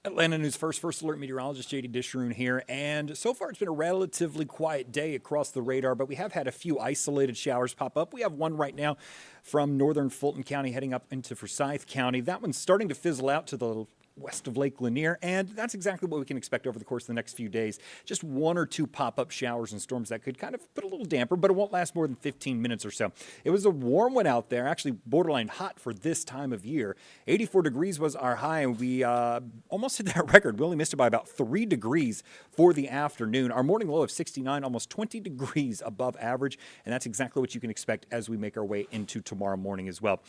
Atlanta News First Alert meteorologist JD Dishroon here, and so far it's been a relatively quiet day across the radar, but we have had a few isolated showers pop up. We have one right now from northern Fulton County heading up into Forsyth County. That one's starting to fizzle out to the west of Lake Lanier, and that's exactly what we can expect over the course of the next few days. Just one or two pop-up showers and storms that could kind of put a little damper, but it won't last more than 15 minutes or so. It was a warm one out there, actually borderline hot for this time of year. 84 degrees was our high, and we almost hit that record. We only missed it by about 3 degrees for the afternoon. Our morning low of 69, almost 20 degrees above average, and that's exactly what you can expect as we make our way into tomorrow morning as well.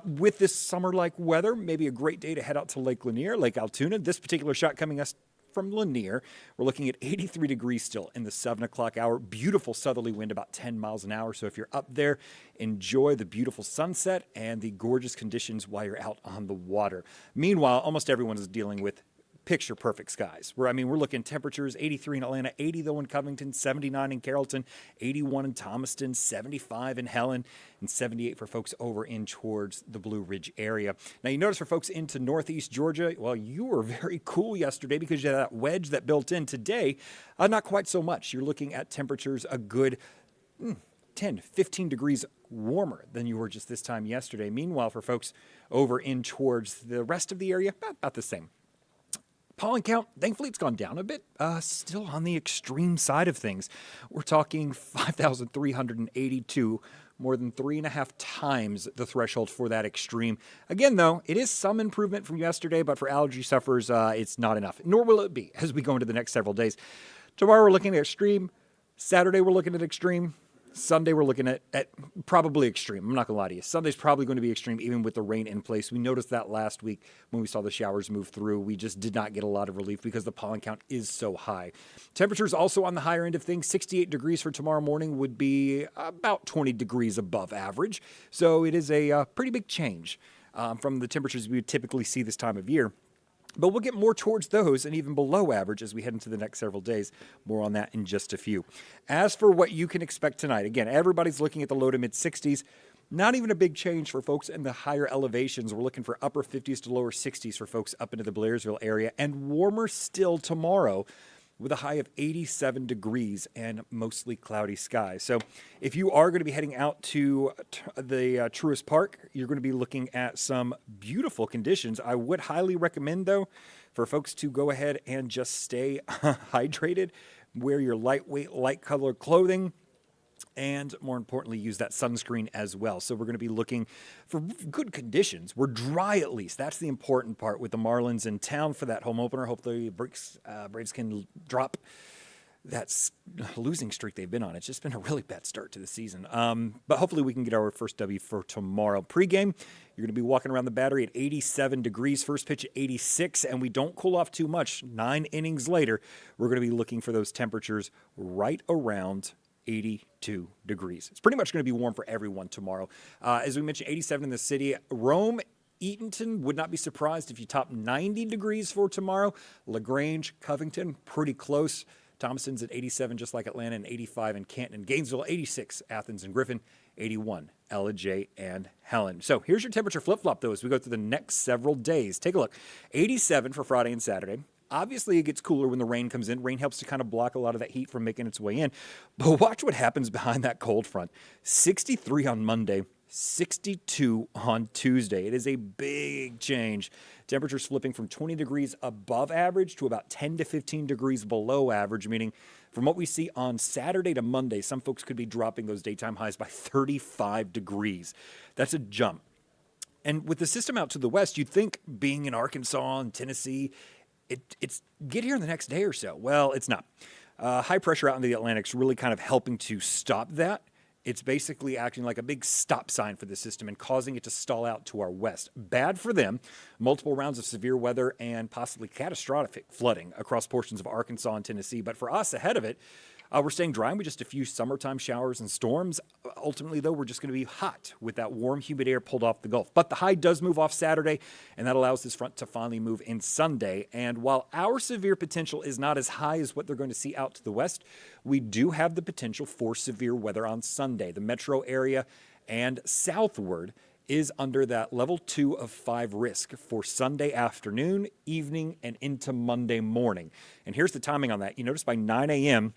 With this summer-like weather, maybe a great day to head out to Lake Lanier, Lake Altoona. This particular shot coming us from Lanier. We're looking at 83 degrees still in the 7 o'clock hour. Beautiful southerly wind, about 10 miles an hour. So if you're up there, enjoy the beautiful sunset and the gorgeous conditions while you're out on the water. Meanwhile, almost everyone is dealing with picture perfect skies. We're looking temperatures 83 in Atlanta, 80 though in Covington, 79 in Carrollton, 81 in Thomaston, 75 in Helen, and 78 for folks over in towards the Blue Ridge area. Now you notice for folks into northeast Georgia, well, you were very cool yesterday because you had that wedge that built in. Today, not quite so much. You're looking at temperatures a good 10, 15 degrees warmer than you were just this time yesterday. Meanwhile, for folks over in towards the rest of the area, about the same. Pollen count, thankfully it's gone down a bit, still on the extreme side of things. We're talking 5,382, more than 3.5 times the threshold for that extreme. Again, though, it is some improvement from yesterday, but for allergy sufferers, it's not enough, nor will it be as we go into the next several days. Tomorrow we're looking at extreme. Saturday we're looking at extreme. Sunday, we're looking at probably extreme. I'm not going to lie to you. Sunday's probably going to be extreme, even with the rain in place. We noticed that last week when we saw the showers move through. We just did not get a lot of relief because the pollen count is so high. Temperatures also on the higher end of things. 68 degrees for tomorrow morning would be about 20 degrees above average. So it is a pretty big change from the temperatures we would typically see this time of year. But we'll get more towards those and even below average as we head into the next several days. More on that in just a few. As for what you can expect tonight, again, everybody's looking at the low to mid 60s. Not even a big change for folks in the higher elevations. We're looking for upper 50s to lower 60s for folks up into the Blairsville area, and warmer still tomorrow with a high of 87 degrees and mostly cloudy skies. So if you are going to be heading out to the Truist Park, you're going to be looking at some beautiful conditions. I would highly recommend, though, for folks to go ahead and just stay hydrated, wear your lightweight, light-colored clothing, and more importantly, use that sunscreen as well. So we're going to be looking for good conditions. We're dry at least. That's the important part with the Marlins in town for that home opener. Hopefully Braves can drop that losing streak they've been on. It's just been a really bad start to the season. But hopefully we can get our first W for tomorrow. Pre-game, you're going to be walking around the Battery at 87 degrees, first pitch at 86, and we don't cool off too much. 9 innings later, we're going to be looking for those temperatures right around 82 degrees. It's pretty much going to be warm for everyone tomorrow. As we mentioned, 87 in the city. Rome, Eatonton, would not be surprised if you top 90 degrees for tomorrow. LaGrange, Covington, pretty close. Thomaston's at 87, just like Atlanta, and 85 in Canton and Gainesville, 86 Athens and Griffin, 81 Ellijay and Helen. So here's your temperature flip-flop, though, as we go through the next several days. Take a look. 87 for Friday and Saturday. Obviously, it gets cooler when the rain comes in. Rain helps to kind of block a lot of that heat from making its way in. But watch what happens behind that cold front. 63 on Monday, 62 on Tuesday. It is a big change. Temperatures flipping from 20 degrees above average to about 10 to 15 degrees below average, meaning from what we see on Saturday to Monday, some folks could be dropping those daytime highs by 35 degrees. That's a jump. And with the system out to the west, you'd think being in Arkansas and Tennessee, it's get here in the next day or so. Well, it's not. High pressure out in the Atlantic's really kind of helping to stop that. It's basically acting like a big stop sign for the system and causing it to stall out to our west. Bad for them. Multiple rounds of severe weather and possibly catastrophic flooding across portions of Arkansas and Tennessee. But for us ahead of it, we're staying dry with just a few summertime showers and storms. Ultimately, though, we're just going to be hot with that warm, humid air pulled off the Gulf. But the high does move off Saturday, and that allows this front to finally move in Sunday. And while our severe potential is not as high as what they're going to see out to the west, we do have the potential for severe weather on Sunday. The metro area and southward is under that level 2 of 5 risk for Sunday afternoon, evening, and into Monday morning. And here's the timing on that. You notice by 9 a.m.,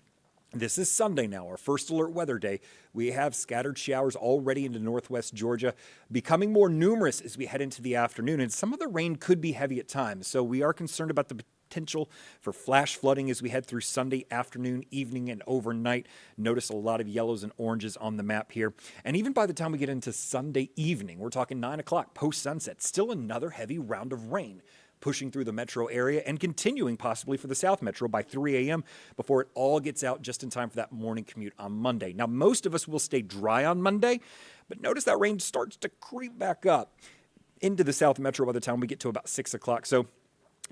this is Sunday now, our first alert weather day. We have scattered showers already into northwest Georgia, becoming more numerous as we head into the afternoon, and some of the rain could be heavy at times. So we are concerned about the potential for flash flooding as we head through Sunday afternoon, evening, and overnight. Notice a lot of yellows and oranges on the map here. And even by the time we get into Sunday evening, we're talking 9 o'clock, post-sunset, still another heavy round of rain pushing through the metro area and continuing possibly for the South Metro by 3 a.m. before it all gets out just in time for that morning commute on Monday. Now, most of us will stay dry on Monday, but notice that rain starts to creep back up into the South Metro by the time we get to about 6 o'clock. So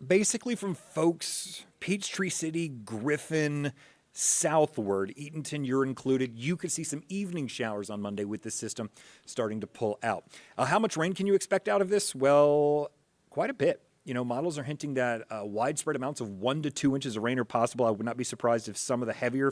basically from folks, Peachtree City, Griffin, southward, Eatonton, you're included, you could see some evening showers on Monday with this system starting to pull out. How much rain can you expect out of this? Well, quite a bit. You know, models are hinting that widespread amounts of 1 to 2 inches of rain are possible. I would not be surprised if some of the heavier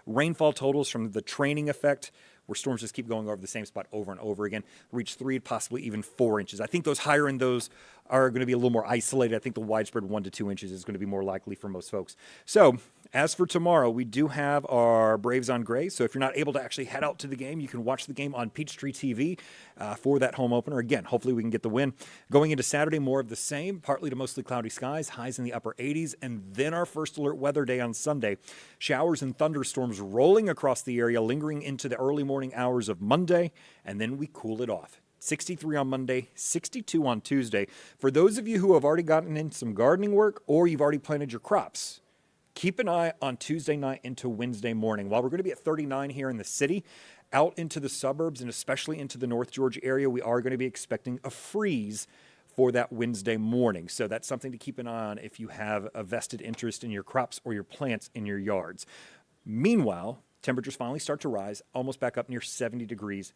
rainfall totals from the training effect, where storms just keep going over the same spot over and over again, reach 3, possibly even 4 inches. I think those higher end those are going to be a little more isolated. I think the widespread 1 to 2 inches is going to be more likely for most folks. So as for tomorrow, we do have our Braves on Gray. So if you're not able to actually head out to the game, you can watch the game on Peachtree TV for that home opener. Again, hopefully we can get the win. Going into Saturday, more of the same, partly to mostly cloudy skies, highs in the upper 80s, and then our first alert weather day on Sunday. Showers and thunderstorms rolling across the area, lingering into the early morning hours of Monday, and then we cool it off. 63 on Monday, 62 on Tuesday. For those of you who have already gotten in some gardening work or you've already planted your crops, keep an eye on Tuesday night into Wednesday morning. While we're going to be at 39 here in the city, out into the suburbs and especially into the North Georgia area, we are going to be expecting a freeze for that Wednesday morning. So that's something to keep an eye on if you have a vested interest in your crops or your plants in your yards. Meanwhile, temperatures finally start to rise, almost back up near 70 degrees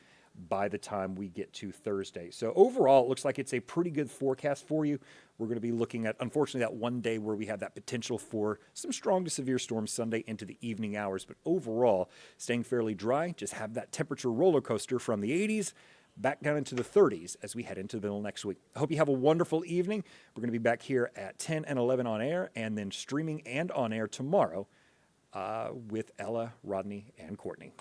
by the time we get to Thursday. So overall, it looks like it's a pretty good forecast for you. We're going to be looking at, unfortunately, that one day where we have that potential for some strong to severe storms Sunday into the evening hours. But overall, staying fairly dry, just have that temperature roller coaster from the 80s back down into the 30s as we head into the middle next week. I hope you have a wonderful evening. We're going to be back here at 10 and 11 on air, and then streaming and on air tomorrow with Ella, Rodney, and Courtney.